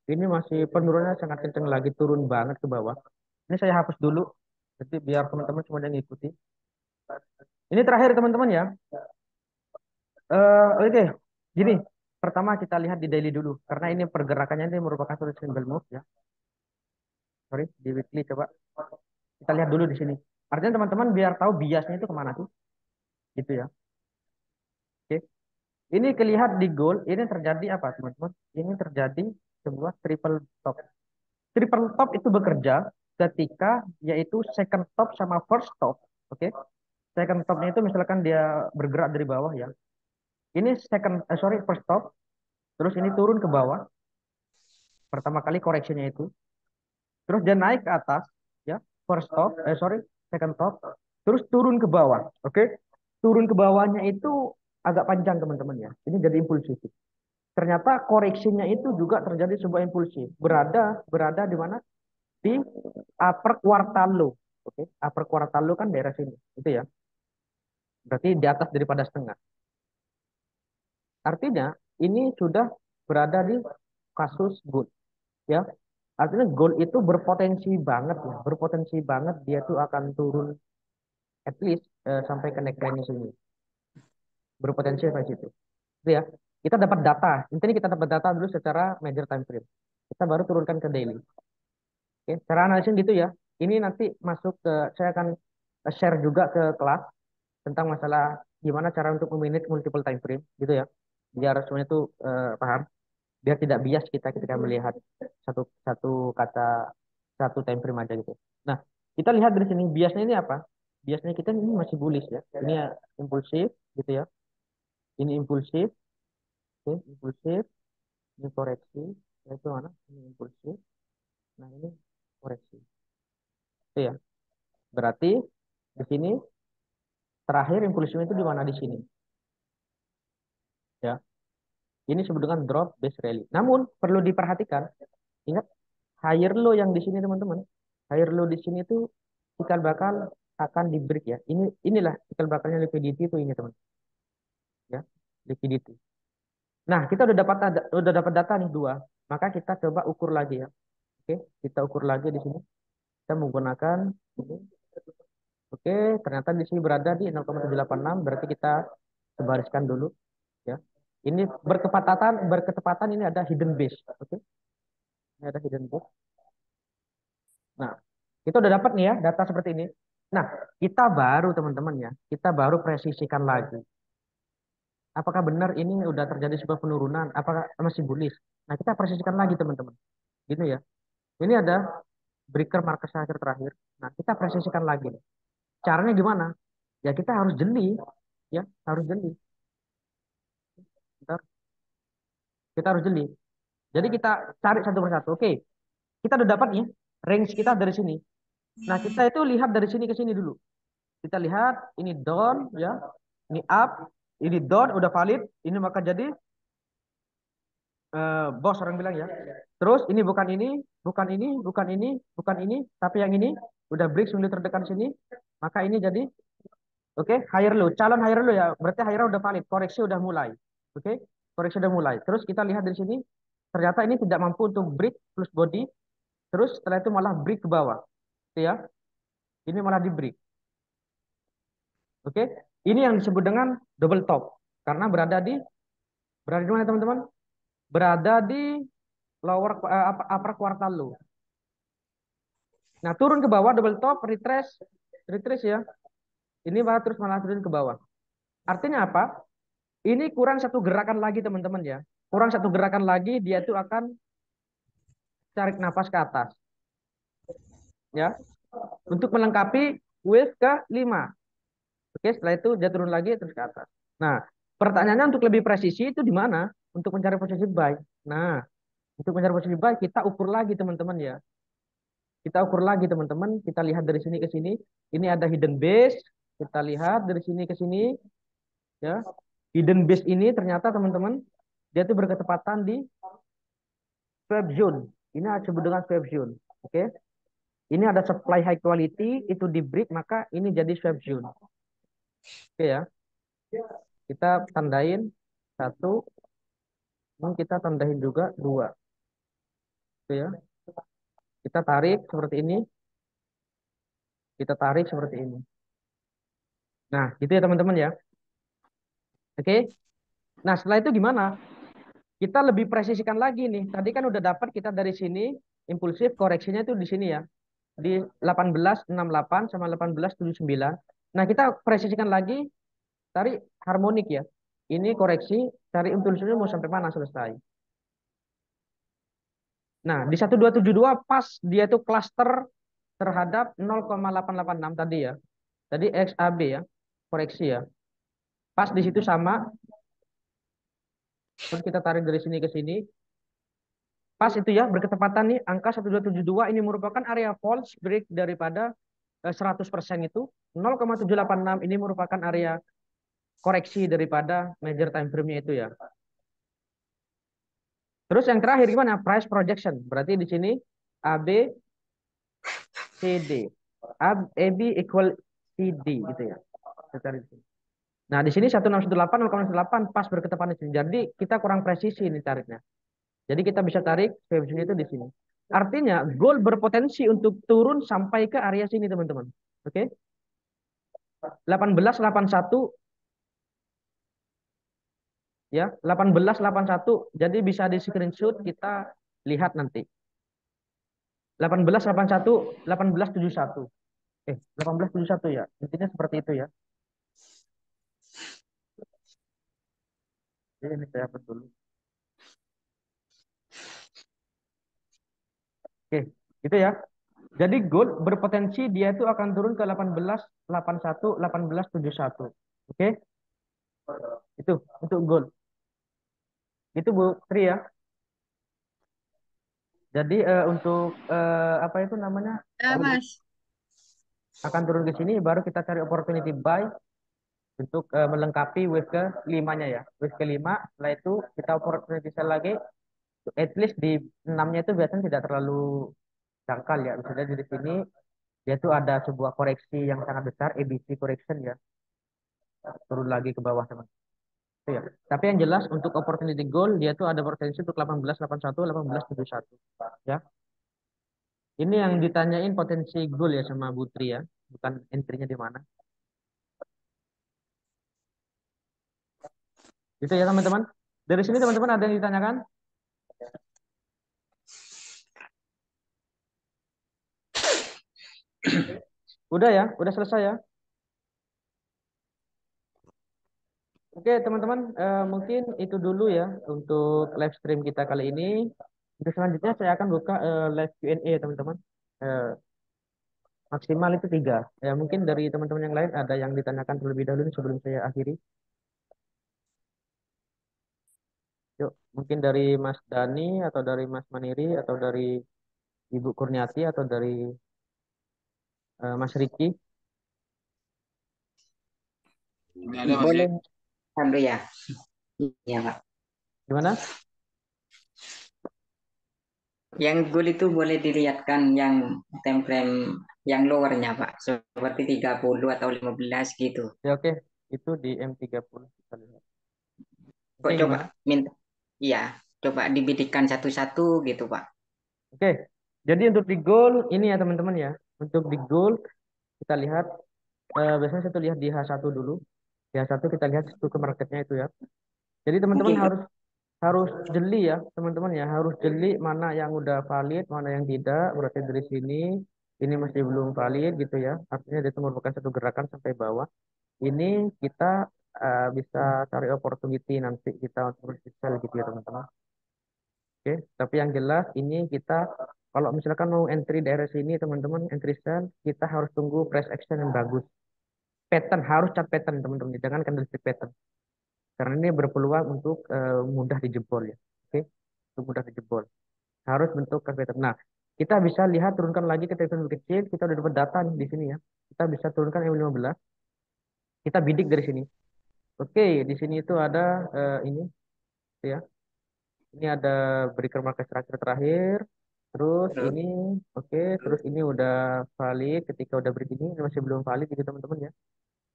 S1: Ini masih penurunannya sangat kenceng lagi turun banget ke bawah. Ini saya hapus dulu. Jadi biar teman-teman semua yang ngikuti. Ini terakhir teman-teman ya. Oke, gini. Pertama kita lihat di daily dulu, karena ini pergerakannya ini merupakan suatu single move ya. Sorry, di weekly coba kita lihat dulu di sini. Artinya teman-teman biar tahu biasnya itu kemana tuh, gitu ya. Oke, ini kelihatan di gold, ini terjadi apa teman-teman? Ini terjadi sebuah triple top. Triple top itu bekerja ketika yaitu second top sama first top. Oke, second topnya itu misalkan dia bergerak dari bawah ya. Ini first top, terus ini turun ke bawah. Pertama kali koreksinya itu. Terus dia naik ke atas, ya, second top, terus turun ke bawah, oke? Turun ke bawahnya itu agak panjang teman-teman ya. Ini jadi impulsif. Ternyata koreksinya itu juga terjadi sebuah impulsif. Berada di mana? Di upper quartile low, oke? Upper quartile low kan daerah sini, itu ya. Berarti di atas daripada setengah. Artinya ini sudah berada di kasus good, ya. Artinya gold itu berpotensi banget ya, berpotensi banget dia tuh akan turun at least sampai ke neckline sini. Berpotensi sampai situ. Itu ya. Kita dapat data. Intinya kita dapat data dulu secara major time frame. Kita baru turunkan ke daily. Oke, cara analisis gitu ya. Ini nanti masuk ke saya akan share juga ke kelas tentang masalah gimana cara untuk memanage multiple time frame gitu ya. Biar semuanya itu paham, biar tidak bias kita ketika melihat satu satu kata satu time frame aja gitu. Nah, kita lihat dari sini biasnya ini apa? Biasanya kita ini masih bullish ya. Ini ya impulsif gitu ya. Ini impulsif, oke, impulsif, ini koreksi. Ya, itu mana? Ini impulsif. Nah, ini koreksi. Itu ya. Berarti di sini terakhir impulsifnya itu di mana di sini? Ya. Ini disebut dengan drop base rally. Namun perlu diperhatikan, ingat higher low yang di sini teman-teman. Higher low di sini tuh cikal bakal akan di break ya. Inilah cikal bakalnya liquidity itu ini teman, ya. Liquidity. Nah, kita udah dapat data nih dua. Maka kita coba ukur lagi ya. Oke, kita ukur lagi di sini. Kita menggunakan ini. Oke, ternyata di sini berada di 0,786, berarti kita sebariskan dulu ya. Ini berketepatan ini ada hidden base. Oke. Ini ada hidden base. Nah, kita udah dapat nih ya data seperti ini. Nah, kita baru teman-teman ya, kita baru presisikan lagi. Apakah benar ini udah terjadi sebuah penurunan? Apakah masih bullish? Nah, kita presisikan lagi teman-teman. Gitu ya. Ini ada breaker market akhir terakhir. Nah, kita presisikan lagi. Caranya gimana? Ya kita harus jeli, ya harus jeli. Bentar. Kita harus jeli. Jadi kita cari satu persatu. Oke, kita udah dapat nih range kita dari sini. Nah, kita itu lihat dari sini ke sini dulu. Kita lihat ini down ya, ini up, ini down udah valid, ini maka jadi bos orang bilang ya. Terus ini bukan ini, bukan ini, bukan ini, bukan ini, tapi yang ini udah break sudah terdekat sini, maka ini jadi oke, higher low, calon higher low ya, berarti higher udah valid, koreksi udah mulai. Oke, koreksi udah mulai. Terus kita lihat dari sini, ternyata ini tidak mampu untuk break plus body, terus setelah itu malah break ke bawah. Oke ya, ini malah di break. Oke, ini yang disebut dengan double top karena berada di mana teman-teman? Berada di upper quartal low. Nah, turun ke bawah double top, retrace, retrace ya. Ini malah terus malah turun ke bawah. Artinya apa? Ini kurang satu gerakan lagi teman-teman ya. Kurang satu gerakan lagi dia itu akan tarik nafas ke atas ya. Untuk melengkapi wave ke-5. Oke, setelah itu dia turun lagi terus ke atas. Nah, pertanyaannya untuk lebih presisi itu di mana? Untuk mencari posisi buy. Nah, untuk mencari posisi buy kita ukur lagi teman-teman ya. Kita ukur lagi teman-teman, kita lihat dari sini ke sini. Ini ada hidden base. Kita lihat dari sini ke sini ya. Hidden base ini ternyata teman-teman dia itu berketepatan di swap zone. Ini disebut dengan swap zone. Oke. Ini ada supply high quality itu di break maka ini jadi swap zone. Oke ya. Kita tandain satu, dan kita tandain juga dua. Oke ya. Kita tarik seperti ini, kita tarik seperti ini. Nah, gitu ya teman-teman ya. Oke. Nah, setelah itu gimana? Kita lebih presisikan lagi nih. Tadi kan udah dapat kita dari sini impulsif koreksinya itu di sini ya. Di 1868 sama 1879. Nah, kita presisikan lagi cari harmonik ya. Ini koreksi, cari impulsifnya mau sampai mana selesai. Nah, di 1272 pas dia itu cluster terhadap 0,886 tadi ya. Tadi XAB ya, koreksi ya. Pas di situ sama, terus kita tarik dari sini ke sini. Pas itu ya, berketepatan nih, angka 1272 ini merupakan area false break daripada 100% itu. 0,786 ini merupakan area koreksi daripada major time frame-nya itu ya. Terus yang terakhir gimana? Price projection. Berarti di sini AB, CD. AB equal CD gitu ya. Kita cari di sini. Nah, di sini 1618, 0,18 pas berketepatan di sini. Jadi kita kurang presisi ini tariknya. Jadi kita bisa tarik VWAP itu di sini. Artinya gold berpotensi untuk turun sampai ke area sini teman-teman. Oke. 1881 ya, 1881. Jadi bisa di screenshot kita lihat nanti. 1881, 1871. 1871 ya. Intinya seperti itu ya. Ini saya hapus dulu. Oke, itu ya. Jadi gold berpotensi dia itu akan turun ke 1881, 1871. Oke, itu untuk gold. Itu Bu Tri ya. Jadi untuk apa itu namanya?
S3: Ya, Mas.
S1: Akan turun ke sini baru kita cari opportunity buy untuk melengkapi wave ke-5-nya ya. Wave ke-5 setelah itu kita opportunity sell lagi at least di 6-nya itu biasanya tidak terlalu dangkal ya. Misalnya di sini dia tuh ada sebuah koreksi yang sangat besar ABC correction ya. Turun lagi ke bawah teman. Itu ya. Tapi yang jelas untuk opportunity goal dia tuh ada potensi untuk 1881, 1871 ya. Ini yang ditanyain potensi goal ya sama Butri ya, bukan entry-nya di mana. Itu ya teman-teman. Dari sini teman-teman ada yang ditanyakan? Udah ya, udah selesai ya. Oke teman-teman, mungkin itu dulu ya untuk live stream kita kali ini. Untuk selanjutnya saya akan buka live Q&A teman-teman. Eh, maksimal itu 3. Ya mungkin dari teman-teman yang lain ada yang ditanyakan terlebih dahulu sebelum saya akhiri. Yuk, mungkin dari Mas Dani atau dari Mas Maniri atau dari Ibu Kurniati atau dari Mas Riki.
S2: Ini ada Mas
S4: Boleh,
S2: Rik.
S4: Fabri ya? Iya, Pak.
S1: Gimana?
S4: Yang goal itu boleh dilihatkan yang time frame yang lowernya, Pak. Seperti 30 atau 15 gitu.
S1: Ya oke, itu di M30 kita lihat. Oke,
S4: Kok coba
S1: gimana?
S4: minta, iya, coba dibidikan satu-satu gitu, Pak.
S1: Oke, jadi untuk di goal ini ya teman-teman ya. Untuk di goal kita lihat, biasanya saya tuh lihat di H1 dulu. Di H1 kita lihat struktur marketnya itu ya. Jadi teman-teman
S4: Mungkin
S1: harus harus jeli ya teman-teman ya. Harus jeli mana yang udah valid, mana yang tidak. Berarti dari sini ini masih belum valid gitu ya. Artinya itu merupakan satu gerakan sampai bawah. Ini kita bisa cari opportunity nanti kita untuk sell gitu ya teman-teman. Oke, tapi yang jelas ini kita kalau misalkan mau entry daerah sini teman-teman entry sell kita harus tunggu price action yang bagus. Pattern harus cat pattern teman-teman, jangan candlestick pattern karena ini berpeluang untuk mudah dijebol ya. Oke, untuk mudah dijebol harus bentuk cat pattern. Nah, kita bisa lihat turunkan lagi ke trend kecil, kita udah dapat data nih di sini ya. Kita bisa turunkan M15, kita bidik dari sini. Oke, di sini itu ada ini ya. Ini ada breaker market structure terakhir. Terus
S4: terus.
S1: ini oke, terus ini udah valid ketika udah break ini masih belum valid gitu teman-teman ya.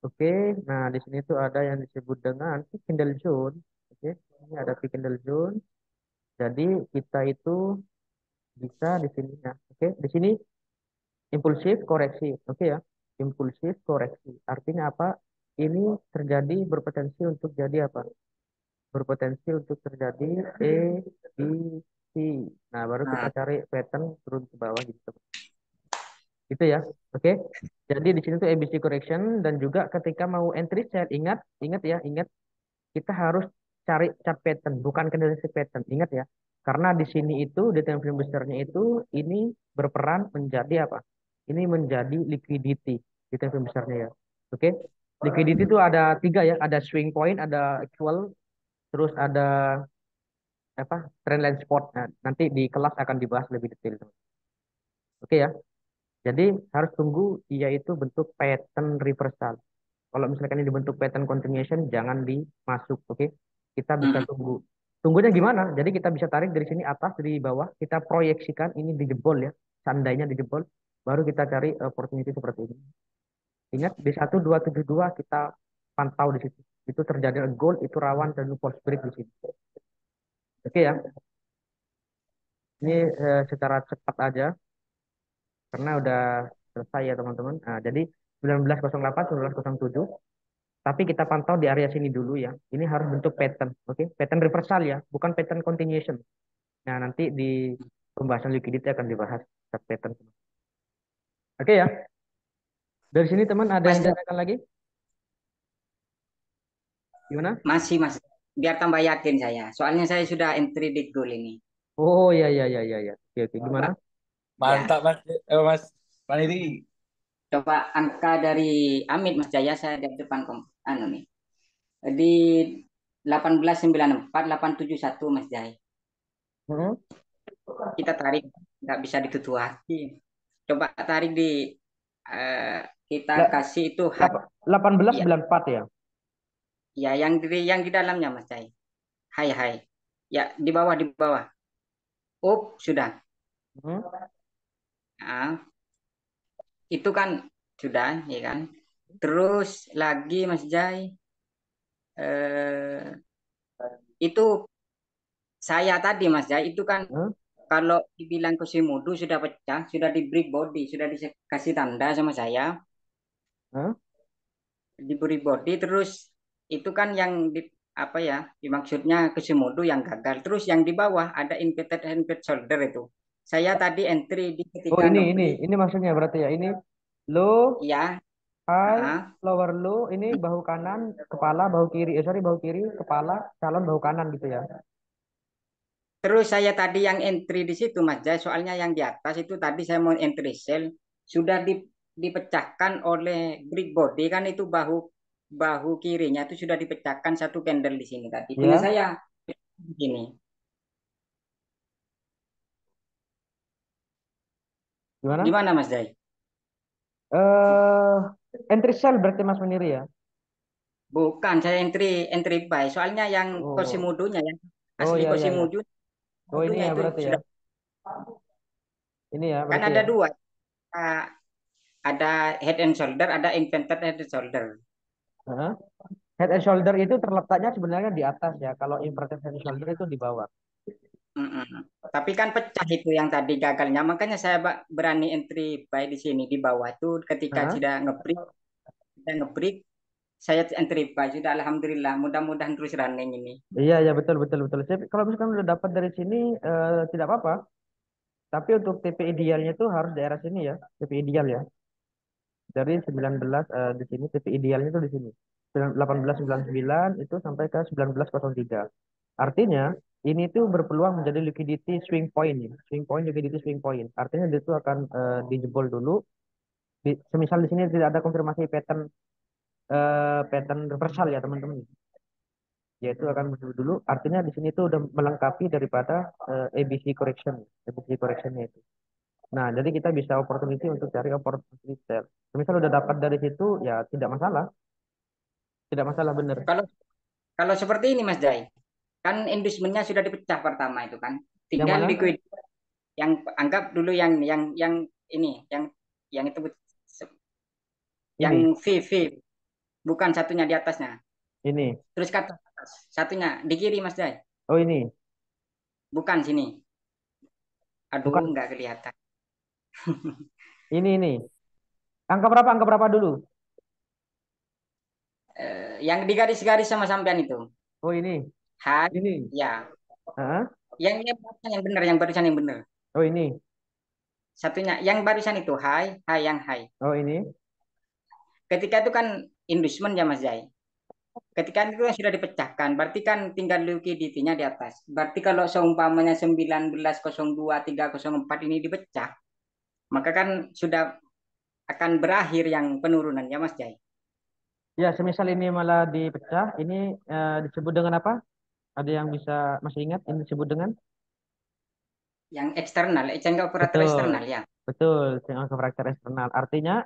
S1: Oke, nah di sini tuh ada yang disebut dengan peak candle zone. Oke, ini ada peak candle zone. Jadi kita itu bisa di sini ya. Oke, di sini impulsif koreksi. Oke ya, impulsif koreksi. Artinya apa? Ini terjadi berpotensi untuk jadi apa? Berpotensi untuk terjadi A, B, C. Nah, baru kita
S4: Nah,
S1: cari pattern turun ke bawah gitu. Gitu ya. Oke. Jadi di sini tuh ABC correction dan juga ketika mau entry sell ingat, ingat ya, ingat kita harus cari chart pattern, bukan candlestick pattern. Ingat ya. Karena di sini itu di time frame besarnya itu ini berperan menjadi apa? Ini menjadi liquidity di time frame besarnya ya. Oke. Liquidity itu ada tiga ya, ada swing point, ada actual, terus ada apa trendline spot. Nah, nanti di kelas akan dibahas lebih detail. Oke ya. Jadi harus tunggu dia itu bentuk pattern reversal. Kalau misalkan ini dibentuk pattern continuation, jangan dimasuk. Oke. Kita bisa
S4: mm,
S1: tunggu. Tunggunya gimana? Jadi kita bisa tarik dari sini atas, dari bawah. Kita proyeksikan ini dijebol ya. Seandainya dijebol, baru kita cari opportunity seperti ini. Ingat di 1272 kita pantau di situ. Itu terjadi gold, itu rawan dan false break di sini. Oke ya. Ini secara cepat aja karena udah selesai ya teman-teman. Nah, jadi 1908, 1907. Tapi kita pantau di area sini dulu ya. Ini harus bentuk pattern, oke? Pattern reversal ya, bukan pattern continuation. Nah, nanti di pembahasan liquidity akan dibahas pattern. Oke ya. Dari sini teman ada yang
S4: Mas,
S1: ditanyakan lagi? Gimana?
S4: masih, Mas. Biar tambah yakin saya. Soalnya saya sudah entry di goal ini.
S1: Oh ya ya ya ya ya. Oke oke. Gimana?
S4: Coba, ya.
S2: Mantap Mas. Mas Paniti.
S4: Coba angka dari Amit, Mas Jaya, saya di depan anu nih. Di 1894, 871, Mas Jaya.
S1: Hmm?
S4: Kita tarik, nggak bisa ditutupi. Coba tarik di, eh, kita
S1: La-
S4: kasih itu hak. Ya,
S1: 1894 ya.
S4: ya yang di dalamnya, Mas Jaya. Hai, hai. Ya, di bawah. Up, sudah.
S1: Hmm?
S4: Nah, itu kan sudah, ya kan. Terus lagi Mas Jai, eh, itu saya tadi Mas Jai itu kan
S1: Hmm?
S4: kalau dibilang Kusimudu sudah pecah, sudah di break body, sudah dikasih tanda sama saya,
S1: Hmm?
S4: diberi body, terus itu kan yang di, apa ya, dimaksudnya Kusimudu yang gagal. Terus yang di bawah ada inverted handpiece shoulder itu. Saya tadi entry di
S1: Oh
S4: ketika
S1: ini
S4: ngebreak,
S1: ini maksudnya berarti ya ini low,
S4: ya,
S1: high,
S4: ah,
S1: lower low, ini bahu kanan, kepala, bahu kiri. Sorry, bahu kiri, kepala, calon bahu kanan gitu ya.
S4: terus saya tadi yang entry di situ Mas Jai, soalnya yang di atas itu tadi saya mau entry sell sudah dipecahkan oleh break body kan itu bahu bahu kirinya itu sudah dipecahkan satu candle di sini tadi. Tinggal
S1: Ya,
S4: saya begini.
S1: gimana?
S4: Gimana Mas Jai?
S1: Eh, entry sell berarti Mas Muniri ya?
S4: Bukan, saya entry entry buy. Soalnya yang
S1: Oh,
S4: Cosimodo-nya yang
S1: oh
S4: asli
S1: ya ya ya.
S4: Cosimodo,
S1: Oh ini
S4: Cosimodo-nya
S1: ya
S4: itu
S1: berarti ya.
S4: sudah
S1: Ini ya
S4: kan
S1: berarti
S4: ada
S1: ya.
S4: dua. Ah, ada head and shoulder, ada invented head and shoulder.
S1: Heeh. Head and shoulder itu terletaknya sebenarnya di atas ya. Kalau inverted head and shoulder itu di bawah.
S4: Mm-mm. Tapi kan pecah itu yang tadi gagalnya. Makanya saya berani entry buy di sini di bawah itu ketika
S1: Heeh.
S4: tidak ngebreak, saya entry buy sudah alhamdulillah. Mudah-mudahan terus running ini.
S1: Iya ya betul betul betul. Kalau misalkan udah dapat dari sini tidak apa-apa. Tapi untuk TP idealnya itu harus daerah sini ya. TP ideal ya. Dari 19 di sini TP idealnya itu di sini. 1899 itu sampai ke 1903. Artinya ini tuh berpeluang menjadi liquidity swing point ya. Swing point liquidity swing point. Artinya dia itu akan dijebol dulu. Semisal di sini tidak ada konfirmasi pattern reversal ya teman-teman. Yaitu akan muncul dulu. Artinya di sini tuh udah melengkapi daripada ABC correction. ABC correctionnya itu. Nah, jadi kita bisa opportunity untuk cari opportunity sell. Misal udah dapat dari situ, ya tidak masalah. Tidak masalah bener.
S4: Kalau kalau seperti ini Mas Jai, kan inducementnya sudah dipecah pertama itu kan.
S1: Yang
S4: Tinggal
S1: mana?
S4: liquid yang anggap dulu yang ini yang itu yang
S1: Ini,
S4: V bukan satunya di atasnya.
S1: ini.
S4: Terus kata satunya di kiri Mas Jai.
S1: Oh ini,
S4: Bukan sini. Aduh,
S1: bukan.
S4: nggak kelihatan.
S1: Ini. Angka berapa? Angka berapa dulu?
S4: Yang di garis-garis sama sampean itu.
S1: Oh ini,
S4: Hai,
S1: ini.
S4: ya.
S1: Hah?
S4: Yang benar, yang barusan yang benar.
S1: Oh ini,
S4: Satunya, yang barusan itu hai, hai yang hai.
S1: oh ini.
S4: Ketika itu kan inducement ya Mas Jai. Ketika itu kan sudah dipecahkan, berarti kan tinggal liquidity-nya di atas. Berarti kalau seumpamanya 19.02.304 ini dipecah, maka kan sudah akan berakhir yang penurunan ya Mas Jai.
S1: Ya, semisal ini malah dipecah, ini disebut dengan apa? Ada yang bisa masih ingat? Ini disebut dengan?
S4: Yang eksternal, exchange operator
S1: Betul,
S4: eksternal ya.
S1: betul. Dengan karakter eksternal. Artinya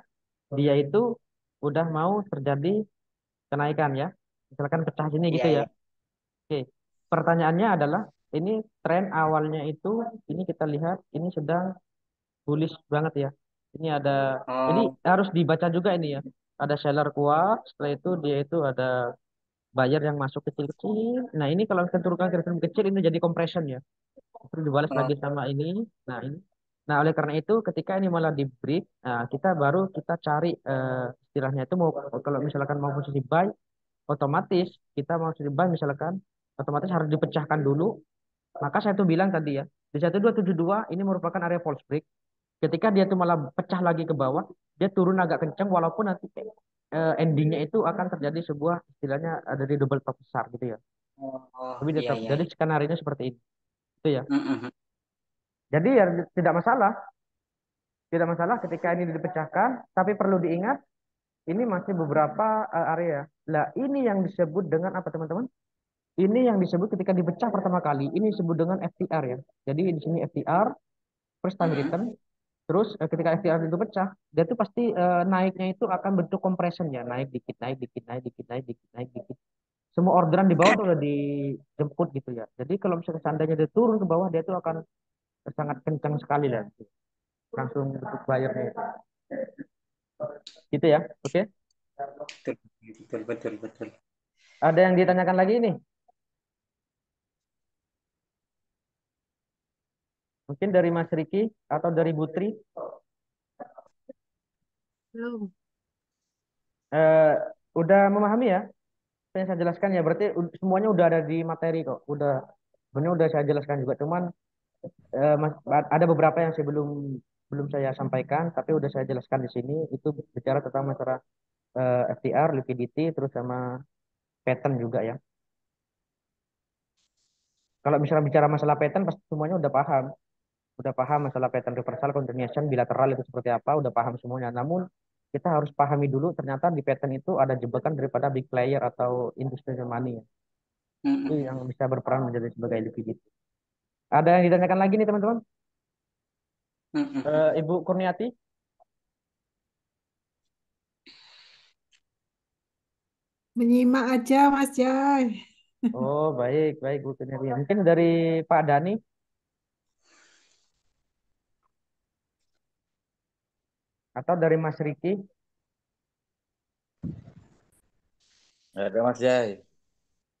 S1: dia itu udah mau terjadi kenaikan ya. Misalkan pecah sini
S4: Iya,
S1: gitu ya.
S4: iya.
S1: Oke. Pertanyaannya adalah ini tren awalnya itu ini kita lihat ini sedang bullish banget ya. Ini ada jadi
S4: Oh,
S1: harus dibaca juga ini ya. Ada seller kuat, setelah itu dia itu ada buyer yang masuk kecil-kecil. Nah, ini kalau kita turunkan ke return kecil ini jadi compression ya. Terus dibalas
S4: oh,
S1: lagi sama ini. Nah, ini. Nah, oleh karena itu ketika ini malah di break, nah, kita cari istilahnya itu mau kalau misalkan mau posisi buy otomatis kita mau posisi buy misalkan otomatis harus dipecahkan dulu. Maka saya tuh bilang tadi ya, di 1272 ini merupakan area false break. Ketika dia tuh malah pecah lagi ke bawah, dia turun agak kencang walaupun nanti endingnya itu akan terjadi sebuah istilahnya dari double top besar gitu ya.
S4: oh,
S1: Tapi
S4: iya,
S1: tetap
S4: iya,
S1: jadi
S4: iya.
S1: skenario seperti itu ya.
S4: Mm-mm.
S1: Jadi ya tidak masalah, tidak masalah ketika ini dipecahkan, tapi perlu diingat ini masih beberapa area. Lah ini yang disebut dengan apa teman-teman? Ini yang disebut ketika dipecah pertama kali, ini disebut dengan FTR ya. Jadi di sini FTR, first time
S4: Mm-mm.
S1: return. Terus ketika FTR itu pecah, dia tuh pasti naiknya itu akan bentuk compression ya, naik dikit, naik dikit, naik dikit, naik dikit, naik dikit. Semua orderan di bawah tuh udah dijemput gitu ya. Jadi kalau misalnya seandainya dia turun ke bawah, dia tuh akan sangat kencang sekali lah. Langsung bentuk bayarnya itu. Gitu ya. Oke.
S4: Betul, betul, betul, betul.
S1: Ada yang ditanyakan lagi nih? Mungkin dari Mas Riki atau dari Butri.
S3: Belum.
S1: Eh, udah memahami ya? Apa yang saya jelaskan ya. Berarti semuanya udah ada di materi kok. Sebenarnya udah saya jelaskan juga. Cuman ada beberapa yang saya belum belum saya sampaikan, tapi udah saya jelaskan di sini. Itu bicara tentang masalah FTR, liquidity, terus sama pattern juga ya. Kalau misalnya bicara masalah pattern, pasti semuanya udah paham masalah pattern reversal, continuation, bilateral itu seperti apa, udah paham semuanya. Namun kita harus pahami dulu ternyata di pattern itu ada jebakan daripada big player atau industrial money ya. Itu
S4: Mm-mm.
S1: yang bisa berperan menjadi sebagai liquidity. Ada yang ditanyakan lagi nih teman-teman?
S4: Mm-mm.
S1: Ibu Kurniati?
S5: Menyimak aja Mas Jai.
S1: Oh, baik, baik Bu Kurniawi. Mungkin dari Pak Dani atau dari Mas Riki.
S2: Ada Mas Jai.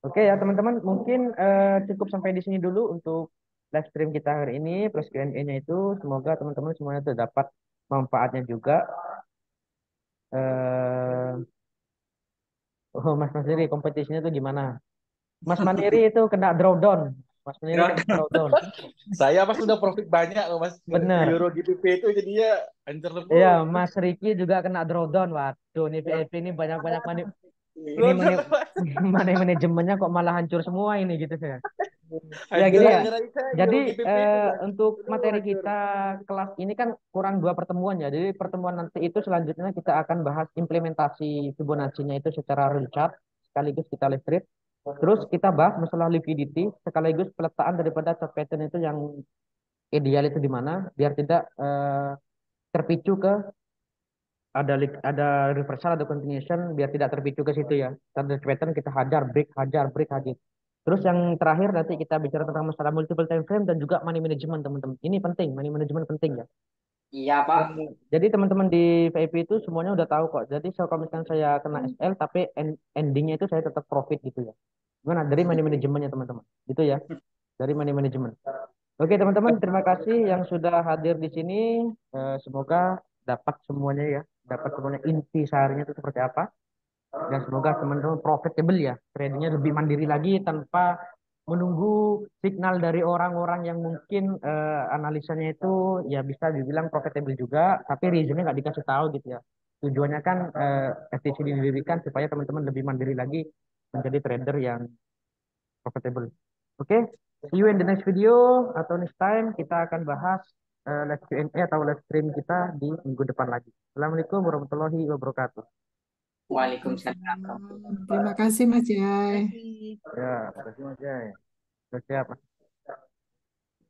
S1: Oke ya teman-teman, mungkin cukup sampai di sini dulu untuk live stream kita hari ini plus Q&A-nya itu. Semoga teman-teman semuanya terdapat manfaatnya juga. Eh, oh Mas Mandiri, kompetisinya itu gimana? Mas Mandiri itu kena drawdown. Mas Mandiri kena drawdown.
S2: Saya pas sudah profit banyak loh Mas.
S1: Bener.
S2: Euro GBP itu jadinya hancur
S1: Iya,
S2: lebur.
S1: Mas Riki juga kena drawdown. Waduh, nih VIP ini banyak-banyak ini
S2: Bener, Mas.
S1: manajemennya kok malah hancur semua ini gitu ya. Ya
S2: Hancur
S1: gini ya.
S2: gara-gara saya
S1: Jadi
S2: Euro GBP itu Mas.
S1: untuk
S2: Aduh,
S1: materi
S2: hancur.
S1: kita kelas ini kan kurang 2 pertemuan ya. Jadi pertemuan nanti itu selanjutnya kita akan bahas implementasi Fibonacci-nya itu secara real chart sekaligus kita live trade. Terus kita bahas masalah liquidity sekaligus peletaan daripada chart pattern itu yang ideal itu di mana biar tidak terpicu ke ada reversal ada continuation biar tidak terpicu ke situ ya. Standard pattern kita hajar break hajar. Terus yang terakhir nanti kita bicara tentang masalah multiple time frame dan juga money management teman-teman. Ini penting, money management penting ya.
S4: Iya, Pak.
S1: Jadi teman-teman di VIP itu semuanya udah tahu kok. Jadi kalau misalkan saya kena SL tapi endingnya itu saya tetap profit gitu ya. Gimana? Dari money managementnya teman-teman. Gitu ya. Dari money management. Oke teman-teman, terima kasih yang sudah hadir di sini. Semoga dapat semuanya ya. Dapat semuanya inti seharinya itu seperti apa. Dan semoga teman-teman profitable ya. Tradingnya lebih mandiri lagi tanpa menunggu signal dari orang-orang yang mungkin analisanya itu ya bisa dibilang profitable juga, tapi reasonnya nggak dikasih tahu gitu ya. Tujuannya kan FTC didirikan supaya teman-teman lebih mandiri lagi menjadi trader yang profitable. Oke, see you in the next video atau next time kita akan bahas live Q&A atau live stream kita di minggu depan lagi. Assalamualaikum warahmatullahi wabarakatuh.
S4: Waalaikumsalam.
S5: Terima kasih Mas
S3: Terima
S5: Jai.
S3: kasih.
S1: Ya, terima kasih Mas Jai. Sudah siap, Mas.